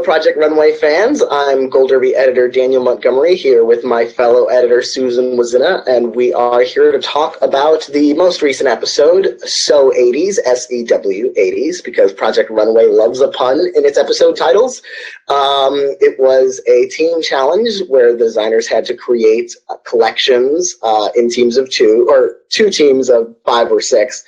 Project Runway fans. I'm Gold Derby editor Daniel Montgomery here with my fellow editor Susan Wloszczyna, and we are here to talk about the most recent episode, So 80's, S-E-W, 80's, because Project Runway loves a pun in its episode titles. It was a team challenge where the designers had to create collections in teams of two, or two teams of 5 or 6,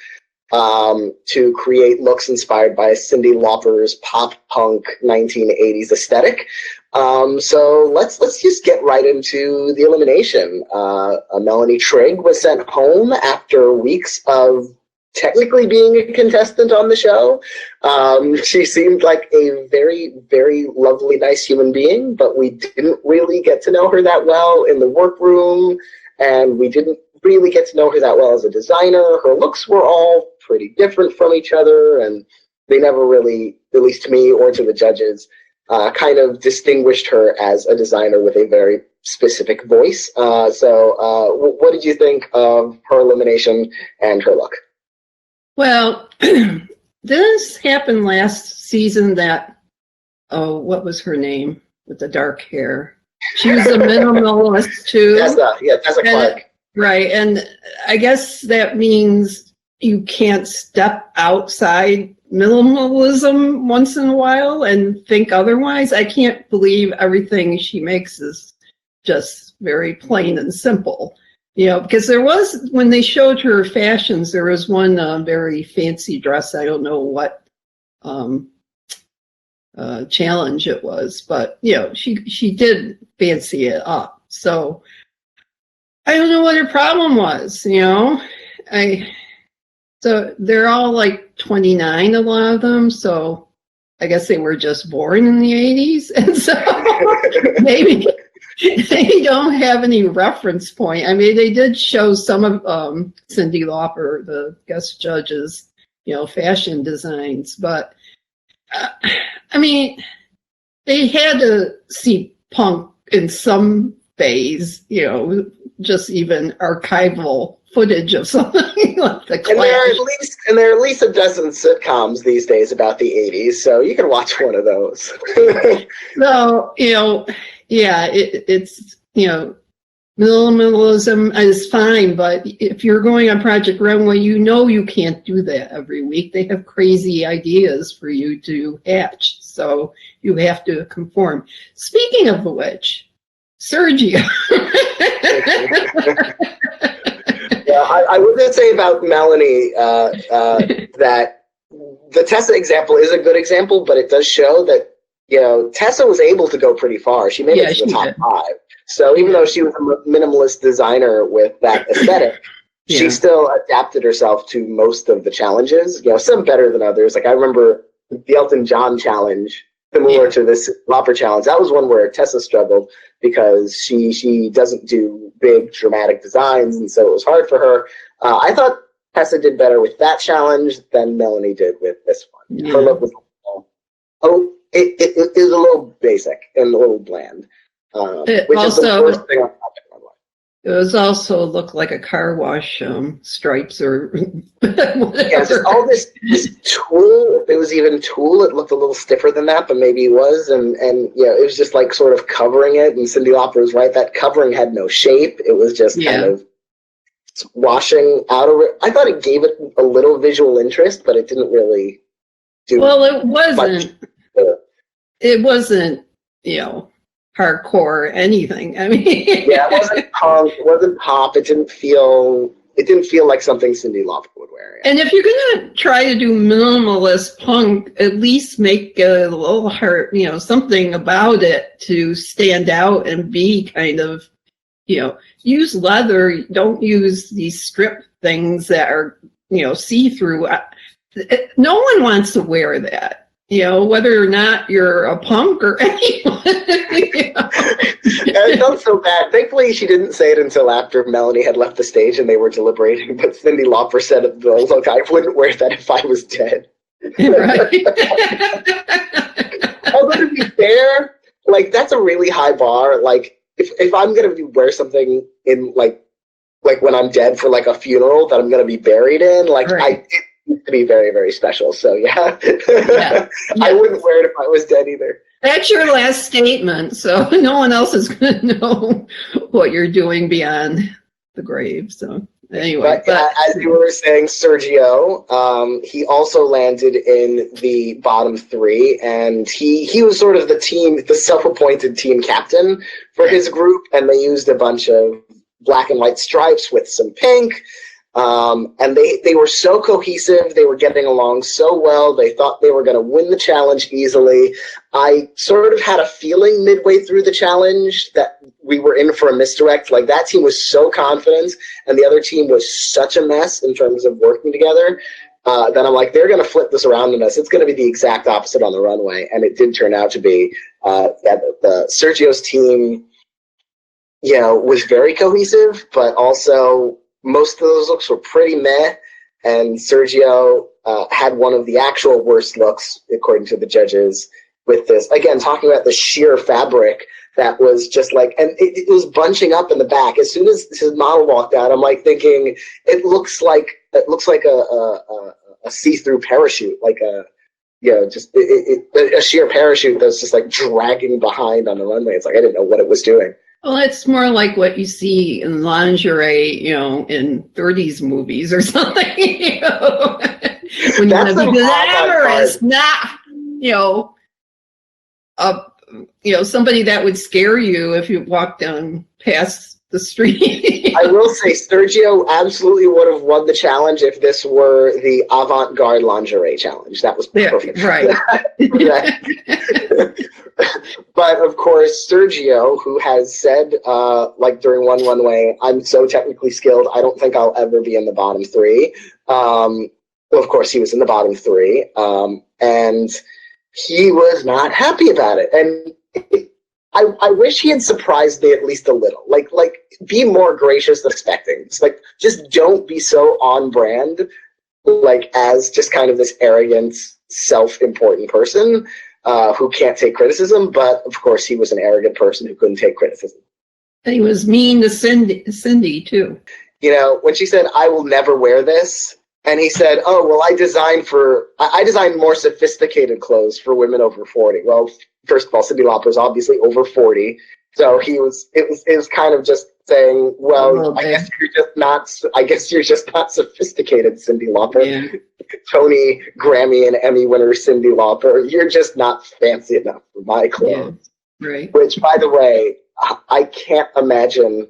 to create looks inspired by Cyndi Lauper's pop-punk 1980s aesthetic. So let's just get right into the elimination. Melanie Trigg was sent home after weeks of technically being a contestant on the show. She seemed like a very, very lovely, nice human being, but we didn't really get to know her that well in the workroom, and we didn't really get to know her that well as a designer. Her looks were all pretty different from each other, and they never really, at least to me or to the judges, kind of distinguished her as a designer with a very specific voice. So what did you think of her elimination and her look? Well, this happened last season that, what was her name with the dark hair? She was a minimalist too. Tessa Clark. Right, and I guess that means you can't step outside minimalism once in a while and think otherwise. I can't believe everything she makes is just very plain and simple. You know, because there was, when they showed her fashions, there was one very fancy dress. I don't know what challenge it was, but, you know, she did fancy it up. So I don't know what her problem was, you know. So they're all like 29, a lot of them. So I guess they were just born in the 80s. And so maybe they don't have any reference point. I mean, they did show some of Cyndi Lauper, the guest judges, you know, fashion designs. But, I mean, they had to see punk in some phase, you know, just even archival footage of something like the Clash. And there are at least a dozen sitcoms these days about the 80s, so you can watch one of those. So, you know, yeah, it's, you know, minimalism is fine, but if you're going on Project Runway, you know you can't do that every week. They have crazy ideas for you to hatch, so you have to conform. Speaking of which, Sergio. Yeah, I would just say about Melanie that the Tessa example is a good example, but it does show that, you know, Tessa was able to go pretty far. She made it to the top 5. So even though she was a minimalist designer with that aesthetic, she still adapted herself to most of the challenges. You know, some better than others. Like I remember the Elton John challenge, similar to this Lauper challenge. That was one where Tessa struggled because she doesn't do big dramatic designs, and so it was hard for her. I thought Tessa did better with that challenge than Melanie did with this one. Her look was it is a little basic and a little bland, which is the worst thing on Project Runway. It was also looked like a car wash stripes or whatever. Yeah, just all this tulle. If it was even tulle, it looked a little stiffer than that, but maybe it was. And yeah, it was just like sort of covering it. And Cyndi Lauper was right. That covering had no shape. It was just kind of washing out of it. I thought it gave it a little visual interest, but it didn't really do it wasn't. much. It wasn't, you know, hardcore or anything. I mean, yeah, it wasn't punk, it wasn't pop. It didn't feel like something Cyndi Lauper would wear. Yeah. And if you're gonna try to do minimalist punk, at least make a little heart, you know, something about it to stand out and be kind of, you know, use leather. Don't use these strip things that are, you know, see-through. No one wants to wear that. You know, whether or not you're a punk or anyone. You know? It felt so bad. Thankfully, she didn't say it until after Melanie had left the stage and they were deliberating. But Cyndi Lauper said, "Look, I wouldn't wear that if I was dead." Right. Although to be fair, like that's a really high bar. Like if I'm gonna wear something in like when I'm dead for like a funeral that I'm gonna be buried in, like used to be very, very special. So yeah. Yeah. I wouldn't wear it if I was dead either. That's your last statement, so no one else is going to know what you're doing beyond the grave. So anyway, but as you were saying, Sergio, he also landed in the bottom three, and he was sort of the self-appointed team captain for his group, and they used a bunch of black and white stripes with some pink. And they were so cohesive. They were getting along so well. They thought they were going to win the challenge easily. I sort of had a feeling midway through the challenge that we were in for a misdirect. Like, that team was so confident and the other team was such a mess in terms of working together, that I'm like, they're going to flip this around on us. It's going to be the exact opposite on the runway. And it did turn out to be, the Sergio's team, was very cohesive, but also most of those looks were pretty meh, and Sergio had one of the actual worst looks, according to the judges, with this. Again, talking about the sheer fabric that was just like, and it was bunching up in the back. As soon as his model walked out, I'm like thinking, it looks like a see-through parachute, like a sheer parachute that's just like dragging behind on the runway. It's like, I didn't know what it was doing. Well, it's more like what you see in lingerie, in 30s movies or something, when you want to be glamorous, not, somebody that would scare you if you walked down past the street. I will say Sergio absolutely would have won the challenge if this were the avant-garde lingerie challenge. That was perfect. Right. But of course, Sergio, who has said, during One Runway, I'm so technically skilled, I don't think I'll ever be in the bottom three. Well, of course, he was in the bottom three, and he was not happy about it. And I wish he had surprised me at least a little. Like, be more gracious than expecting. It's like, just don't be so on brand, as just kind of this arrogant, self-important person who can't take criticism. But of course, he was an arrogant person who couldn't take criticism. And he was mean to Cyndi too. When she said, "I will never wear this," and he said, "Oh, well, I designed more sophisticated clothes for women over 40. Well, first of all, Cyndi Lauper is obviously over 40. So it was kind of just saying, well, I guess you're just not sophisticated, Cyndi Lauper. Yeah. Tony, Grammy, and Emmy winner Cyndi Lauper, you're just not fancy enough for my clothes." Yeah. Right. Which, by the way, I can't imagine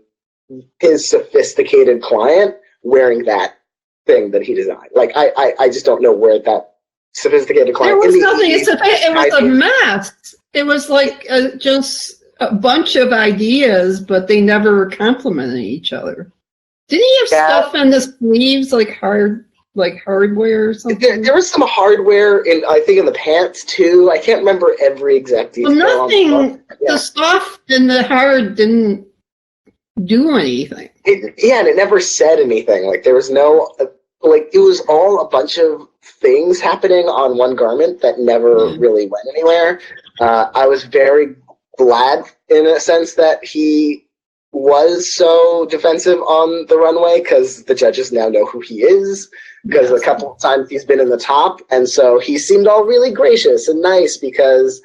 his sophisticated client wearing that thing that he designed. Like, I just don't know where that sophisticated client. There was nothing. It was a mess. It was like just a bunch of ideas, but they never complemented each other. Didn't he have stuff in the sleeves, like hardware or something? There was some hardware in the pants too. I can't remember every exact detail. Well, nothing. The soft and the hard didn't do anything. And it never said anything. Like, there was no, it was all a bunch of things happening on one garment that never really went anywhere. I was very glad, in a sense, that he was so defensive on the runway, because the judges now know who he is, because a couple of times he's been in the top, and so he seemed all really gracious and nice because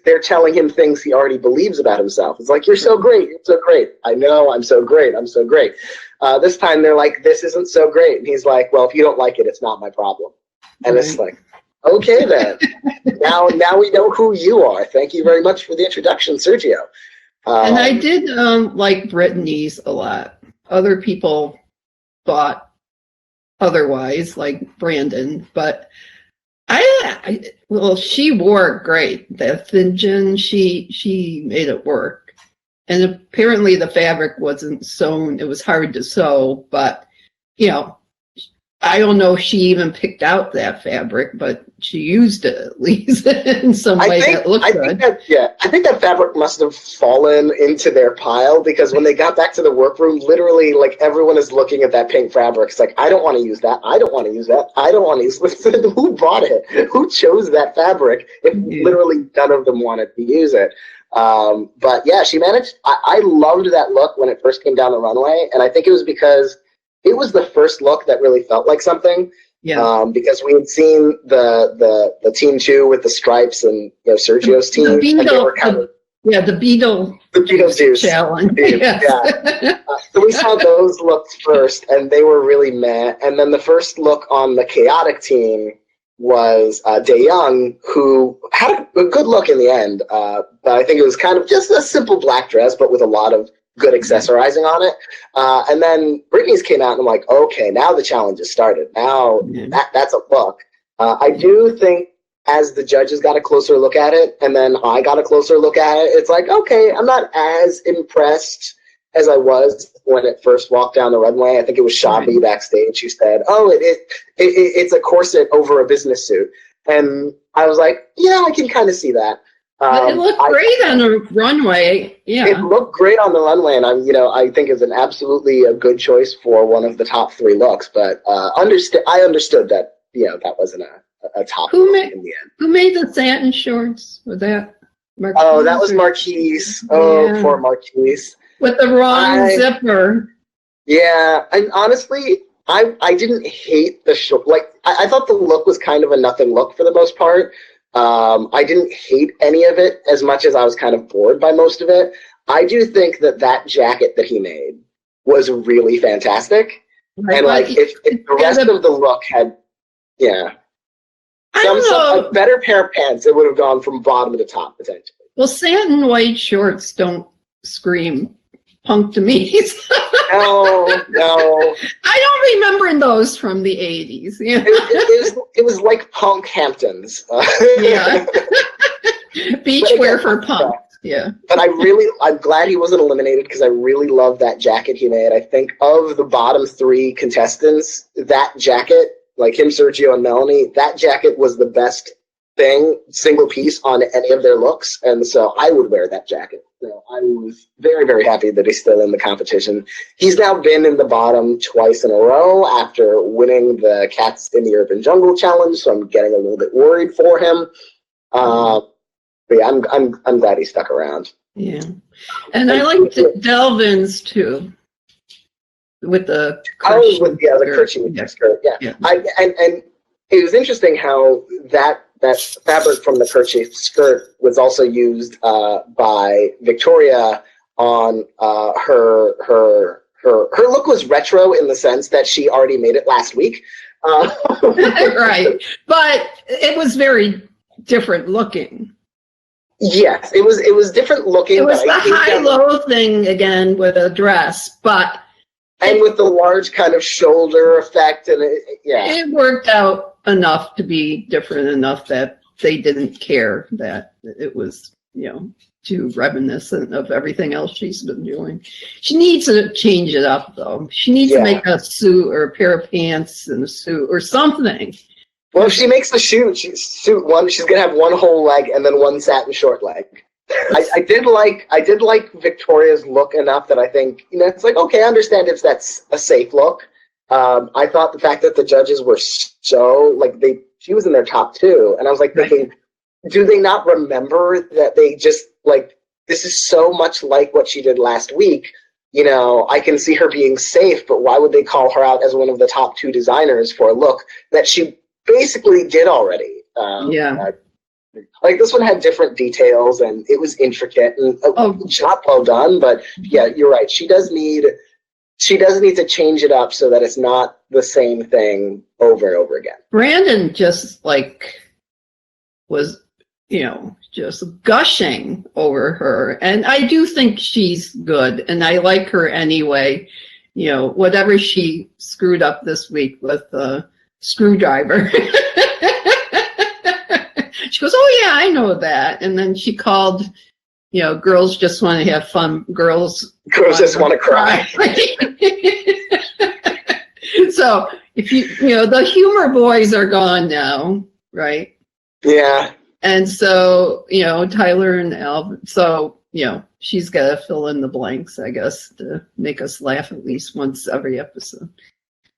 they're telling him things he already believes about himself. It's like, you're so great, you're so great. I know, I'm so great, I'm so great. This time they're like, this isn't so great. And he's like, well, if you don't like it, it's not my problem. And it's like, okay then. now we know who you are. Thank you very much for the introduction, Sergio. And I did like Brittany's a lot. Other people thought otherwise, like Brandon, but she wore it great. The Finjan, she made it work. And apparently the fabric wasn't sewn. It was hard to sew, but I don't know if she even picked out that fabric, but she used it at least in some way that looked good. I think that fabric must have fallen into their pile, because when they got back to the workroom, literally, like, everyone is looking at that pink fabric. It's like, I don't want to use that. I don't want to use that. I don't want to use it. Who bought it? Who chose that fabric if literally none of them wanted to use it? But yeah, she managed. I loved that look when it first came down the runway, and I think it was because it was the first look that really felt like something. Yeah. Because we had seen the team 2 with the stripes and Sergio's team, The Beetle, and they were kind of the Beetle juice challenge. Yes. Yeah. So we saw those looks first, and they were really meh. And then the first look on the chaotic team was Dae Young, who had a good look in the end, but I think it was kind of just a simple black dress, but with a lot of good accessorizing on it. And then Britney's came out, and I'm like, okay, now the challenge has started. Now that's a look. I do think as the judges got a closer look at it, and then I got a closer look at it, it's like, okay, I'm not as impressed as I was when it first walked down the runway. I think it was Shabby backstage who said, "Oh, it's a corset over a business suit," and I was like, "Yeah, I can kind of see that." But it looked great on the runway. Yeah, it looked great on the runway, and I think it's an absolutely a good choice for one of the top 3 looks. But I understood that that wasn't a top look in the end. Who made the satin shorts? Was that Marquise? Oh, that was Marquise. Oh, poor Marquise. With the wrong zipper. Yeah, and honestly, I didn't hate the short. Like, I thought the look was kind of a nothing look for the most part. I didn't hate any of it as much as I was kind of bored by most of it. I do think that jacket that he made was really fantastic. Right, and like, if the rest of the look had, a better pair of pants, it would have gone from bottom to top potentially. Well, satin white shorts don't scream punk to me. No. I don't remember those from the 80s. Yeah. It was like punk Hamptons. Yeah. Beachwear for punk. Yeah. But I'm glad he wasn't eliminated because I really love that jacket he made. I think of the bottom 3 contestants, that jacket, like him, Sergio, and Melanie, that jacket was the best single piece on any of their looks. And so I would wear that jacket. So I was very, very happy that he's still in the competition. He's now been in the bottom twice in a row after winning the Cats in the Urban Jungle challenge. So I'm getting a little bit worried for him. But yeah, I'm glad he stuck around. Yeah. And I liked Delvin's too. With the kerchief skirt. Yeah. And it was interesting how that fabric from the kerchief skirt was also used by Victoria on her look was retro in the sense that she already made it last week. Right. But it was very different looking. Yes, it was different looking. It was the high-low thing again with a dress, and with the large kind of shoulder effect, and it worked out enough to be different enough that they didn't care that it was, too reminiscent of everything else she's been doing. She needs to change it up, though. She needs to make a suit or a pair of pants and a suit or something. Well, if she makes the suit she's gonna have one whole leg and then one satin short leg. I did like Victoria's look enough that I think it's like, okay, I understand if that's a safe look. I thought the fact that the judges were so she was in their top 2, and I was like thinking, do they not remember that they just this is so much like what she did last week? I can see her being safe, but why would they call her out as one of the top 2 designers for a look that she basically did already? This one had different details and it was intricate and not well done, but yeah, you're right. She does need to change it up so that it's not the same thing over and over again. Brandon just was, just gushing over her. And I do think she's good and I like her anyway. Whatever she screwed up this week with the screwdriver. She goes, oh yeah, I know that. And then she called, girls just want to have fun. Girls just want to cry. So if the humor boys are gone now, right? Yeah. And so, Tyler and Alvin, so, she's got to fill in the blanks, I guess, to make us laugh at least once every episode.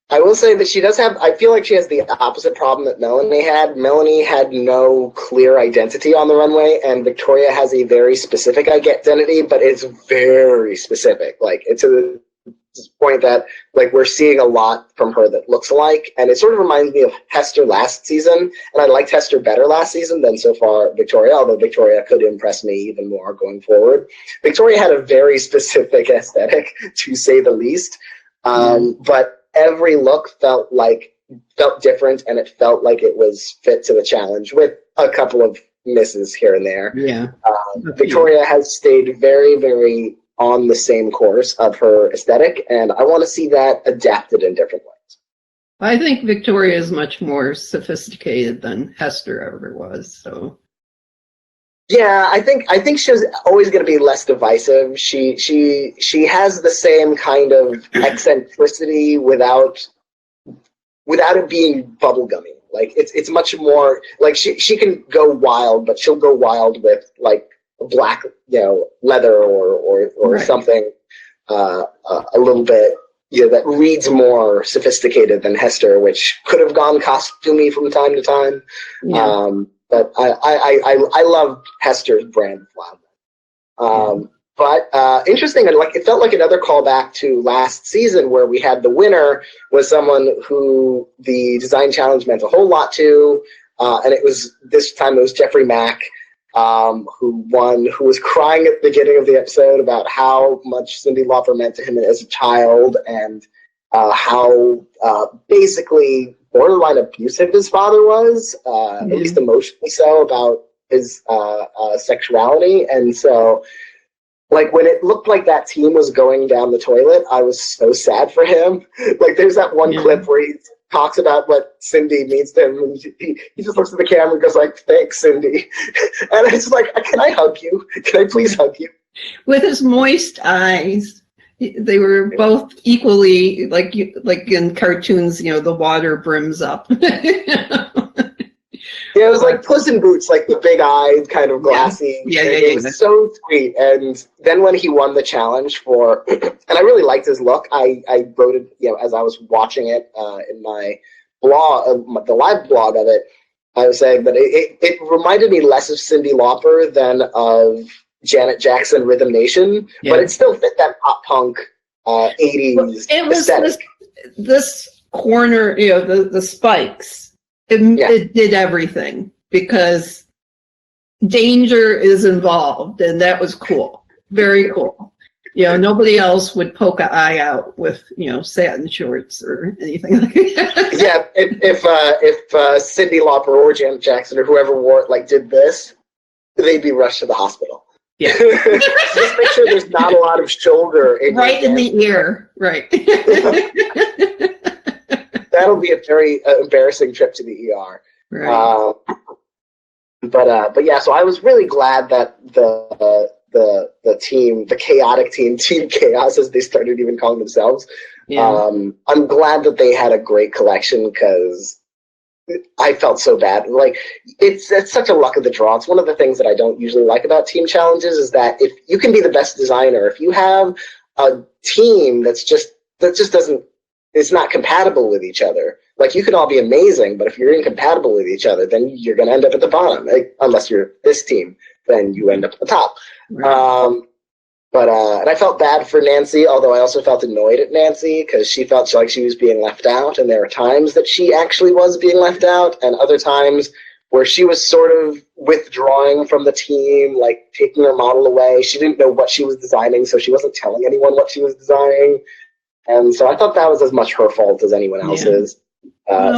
I will say that she does have, I feel like she has the opposite problem that Melanie had. Melanie had no clear identity on the runway, and Victoria has a very specific identity, but it's very specific. It's point that like we're seeing a lot from her that looks alike, and it sort of reminds me of Hester last season, and I liked Hester better last season than so far Victoria, although Victoria could impress me even more going forward. Victoria had a very specific aesthetic, to say the least, but every look felt different, and it felt like it was fit to the challenge with a couple of misses here and there. Yeah. Victoria has stayed very, very on the same course of her aesthetic, and I want to see that adapted in different ways. I think Victoria is much more sophisticated than Hester ever was. So yeah, I think she's always going to be less divisive. She has the same kind of eccentricity without it being bubblegummy. Like it's much more like she can go wild, but she'll go wild with like black, leather or right. something a little bit, that reads more sophisticated than Hester, which could have gone costumey from time to time. Yeah. But I love Hester's brand of loudness. But interesting, and like it felt like another callback to last season where we had the winner was someone who the design challenge meant a whole lot to, and this time it was Jeffrey Mack. Who won, who was crying at the beginning of the episode about how much Cyndi Lauper meant to him as a child, and how basically borderline abusive his father was, at least emotionally so, about his sexuality. And so, like, when it looked like that team was going down the toilet, I was so sad for him. Like, there's that one clip where he talks about what Cyndi means to him, and he just looks at the camera and goes like, "Thanks, Cyndi." And it's like, can I hug you? Can I please hug you? With his moist eyes, they were both equally like in cartoons. The water brims up. Yeah, it was like Puss in Boots, like the big eyes, kind of glassy. Yeah. It was so sweet. And then when he won the challenge and I really liked his look. I wrote it, as I was watching it in my blog, the live blog of it. I was saying that it reminded me less of Cyndi Lauper than of Janet Jackson Rhythm Nation, but it still fit that pop punk 80s it was aesthetic. This corner, the spikes. It did everything because danger is involved, and that was cool. Very cool. Nobody else would poke an eye out with, satin shorts or anything like that. Yeah, if Cyndi Lauper or Janet Jackson or whoever wore it did this, they'd be rushed to the hospital. Yeah. Just make sure there's not a lot of shoulder right in the ear. Right. That'll be a very embarrassing trip to the ER. Right. But yeah, so I was really glad that the team, the chaotic Team Chaos, as they started even calling themselves. Yeah. I'm glad that they had a great collection because I felt so bad. Like it's such a luck of the draw. It's one of the things that I don't usually like about team challenges is that if you can be the best designer, if you have a team that just doesn't. It's not compatible with each other. Like, you can all be amazing, but if you're incompatible with each other, then you're going to end up at the bottom. Unless you're this team, then you end up at the top. Right. And I felt bad for Nancy, although I also felt annoyed at Nancy because she felt like she was being left out. And there were times that she actually was being left out, and other times where she was sort of withdrawing from the team, like taking her model away. She didn't know what she was designing, so she wasn't telling anyone what she was designing. And so I thought that was as much her fault as anyone else's. Yeah.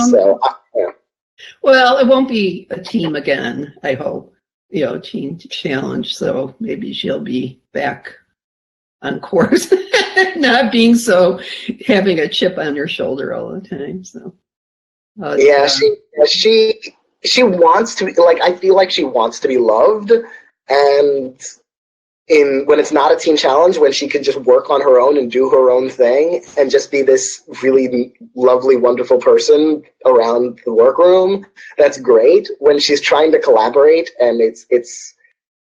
Well, it won't be a team again, I hope. Team challenge. So maybe she'll be back on course, not being so having a chip on her shoulder all the time. So she wants to be, I feel like she wants to be loved, and when it's not a team challenge, when she can just work on her own and do her own thing and just be this really lovely, wonderful person around the workroom, that's great. When she's trying to collaborate, and it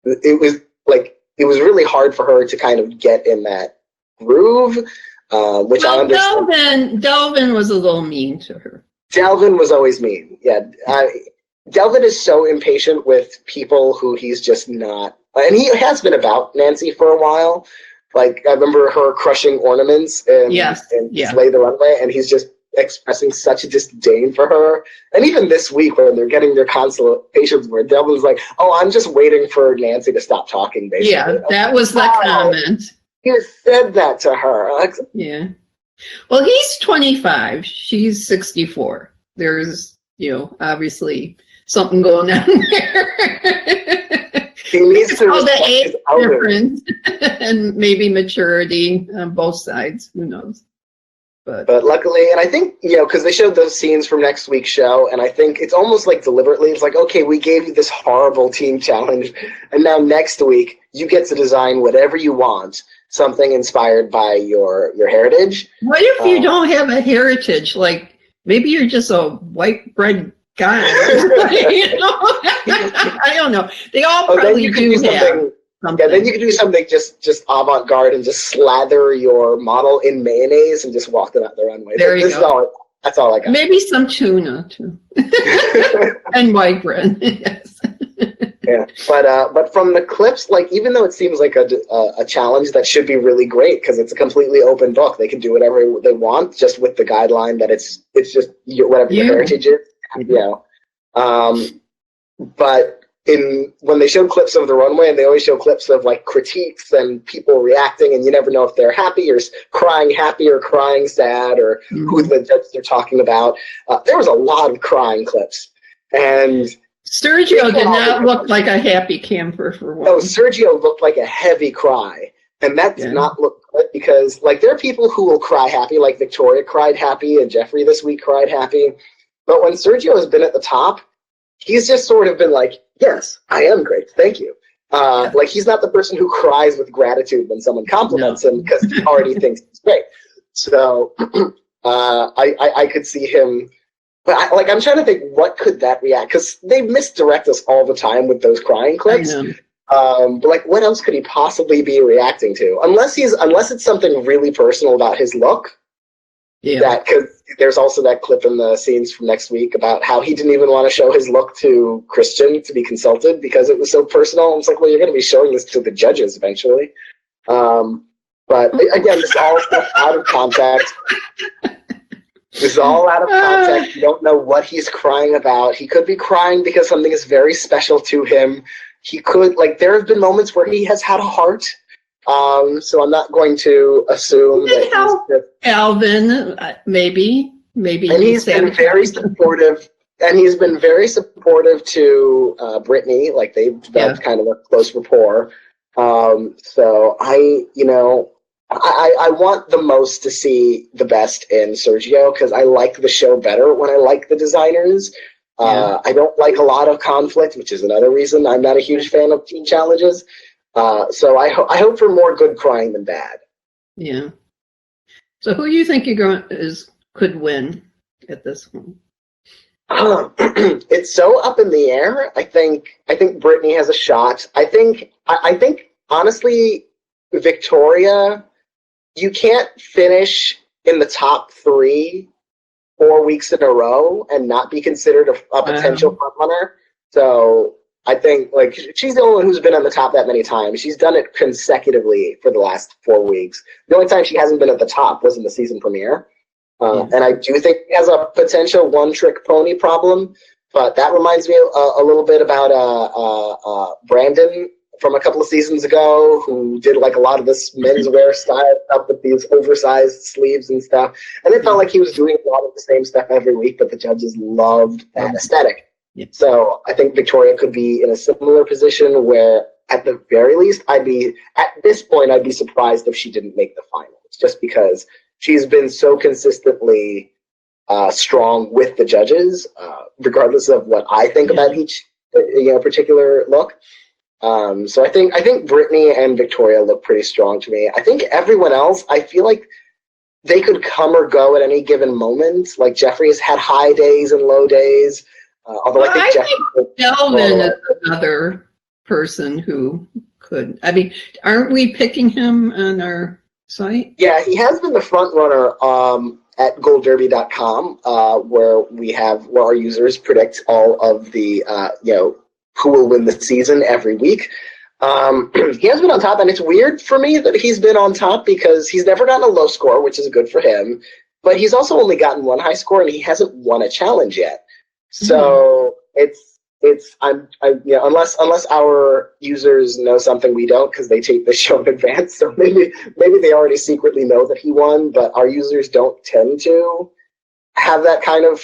was really hard for her to kind of get in that groove, which I understand. Delvin was a little mean to her. Delvin was always mean. Yeah. Delvin is so impatient with people who he's just not. And he has been about Nancy for a while, Like, I remember her crushing ornaments in Slay the Runway, and he's just expressing such a disdain for her. And even this week, when they're getting their consultations, where Devlin's like, "Oh, I'm just waiting for Nancy to stop talking," basically. Yeah, that was the comment. He said that to her. Yeah. Well, he's 25. She's 64. There's, obviously something going on there. He needs to the age difference and maybe maturity on both sides. Who knows? But luckily, and I think, because they showed those scenes from next week's show, and I think it's almost like deliberately, it's like, okay, we gave you this horrible team challenge, and now next week you get to design whatever you want, something inspired by your heritage. What if you don't have a heritage? Like, maybe you're just a white bread guy. I don't know. They all probably do have something. Yeah, then you could do something just avant-garde and just slather your model in mayonnaise and just walk them out the runway. There you go. That's all I got. Maybe some tuna too, and white bread. Yes. Yeah, but from the clips, like, even though it seems like a challenge that should be really great because it's a completely open book, they can do whatever they want, just with the guideline that it's just whatever your heritage is. But when they show clips of the runway, and they always show clips of like critiques and people reacting, and you never know if they're happy or crying sad, or who the judges are talking about. There was a lot of crying clips, and Sergio did not look like a happy camper for one. No, Sergio looked like a heavy cry, and that did not look good, because like there are people who will cry happy, like Victoria cried happy, and Jeffrey this week cried happy, but when Sergio has been at the top, he's just sort of been like, yes, I am great, thank you. Like, he's not the person who cries with gratitude when someone compliments him, because he already thinks he's great. So I could see him, but I'm trying to think, what could that react? Because they misdirect us all the time with those crying clips. But like, what else could he possibly be reacting to? Unless it's something really personal about his look. Yeah. Because there's also that clip in the scenes from next week about how he didn't even want to show his look to Christian to be consulted because it was so personal. It's like, well, you're going to be showing this to the judges eventually. But again, this is all stuff out of context. This is all out of context. You don't know what he's crying about. He could be crying because something is very special to him. He could, like, there have been moments where he has had a heart. So I'm not going to assume that Alvin, maybe. And he's been very supportive. And he's been very supportive to Brittany. Like, they've developed kind of a close rapport. So I want the most to see the best in Sergio, because I like the show better when I like the designers. I don't like a lot of conflict, which is another reason I'm not a huge fan of team challenges. So I hope for more good crying than bad. Yeah. So who do you think could win at this one? It's so up in the air. I think Brittany has a shot. I think honestly, Victoria, you can't finish in the top 3 4 weeks in a row and not be considered a potential front runner. So I think, like, she's the only one who's been on the top that many times. She's done it consecutively for the last 4 weeks. The only time she hasn't been at the top was in the season premiere. And I do think she has a potential one-trick pony problem, but that reminds me a little bit about Brandon from a couple of seasons ago, who did like a lot of this menswear style stuff with these oversized sleeves and stuff. And it felt like he was doing a lot of the same stuff every week, but the judges loved that aesthetic. Yeah. So I think Victoria could be in a similar position where, at the very least, at this point, I'd be surprised if she didn't make the finals, just because she's been so consistently strong with the judges, regardless of what I think about each particular look. So I think Brittany and Victoria look pretty strong to me. I think everyone else, I feel like they could come or go at any given moment. Like, Jeffrey's had high days and low days. Although I think Delvin is another person who could. I mean, aren't we picking him on our site? Yeah, he has been the front runner at goldderby.com, where our users predict all of the who will win the season every week. He has been on top, and it's weird for me that he's been on top because he's never gotten a low score, which is good for him. But he's also only gotten one high score, and he hasn't won a challenge yet. So unless our users know something we don't because they tape the show in advance, so maybe they already secretly know that he won, but our users don't tend to have that kind of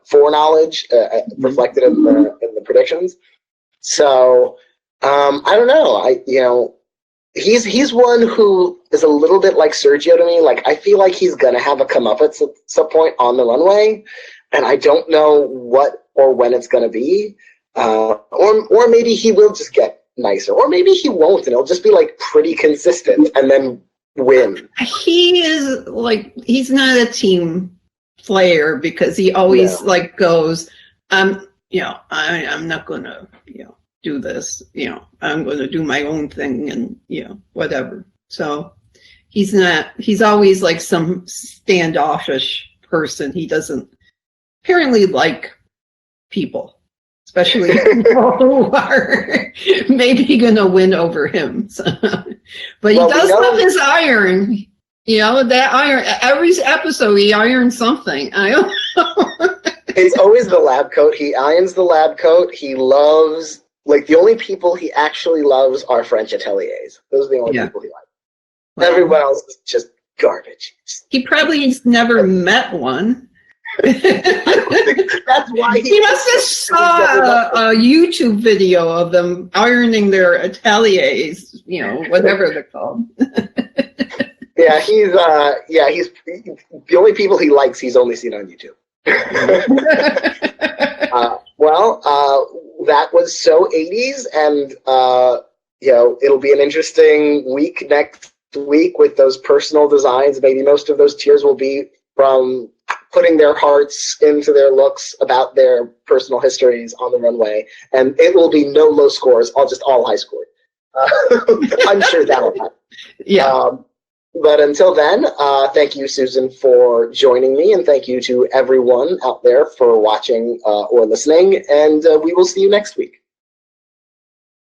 foreknowledge reflected in the predictions. So I don't know. He's one who is a little bit like Sergio to me. Like, I feel like he's gonna have a comeuppance at some point on the runway, and I don't know what or when it's gonna be. Or maybe he will just get nicer, or maybe he won't, and it'll just be like pretty consistent and then win. He is like, he's not a team player because he always goes, I'm not gonna, do this, I'm going to do my own thing and, whatever. So he's always like some standoffish person. He doesn't apparently like people, especially people who are maybe going to win over him. So, but he does love his iron. That iron, every episode he irons something. I don't know. It's always the lab coat. He irons the lab coat. He loves... Like, the only people he actually loves are French ateliers. Those are the only people he likes. Wow. Everyone else is just garbage. He probably has never met one. That's why he must have saw a YouTube video of them ironing their ateliers, whatever they're called. He's the only people he likes, he's only seen on YouTube. That was so 80s, and it'll be an interesting week next week with those personal designs. Maybe most of those tears will be from putting their hearts into their looks about their personal histories on the runway, and it will be no low scores, all high scores. I'm sure that'll happen. Yeah. But until then, thank you, Susan, for joining me, and thank you to everyone out there for watching or listening, and we will see you next week.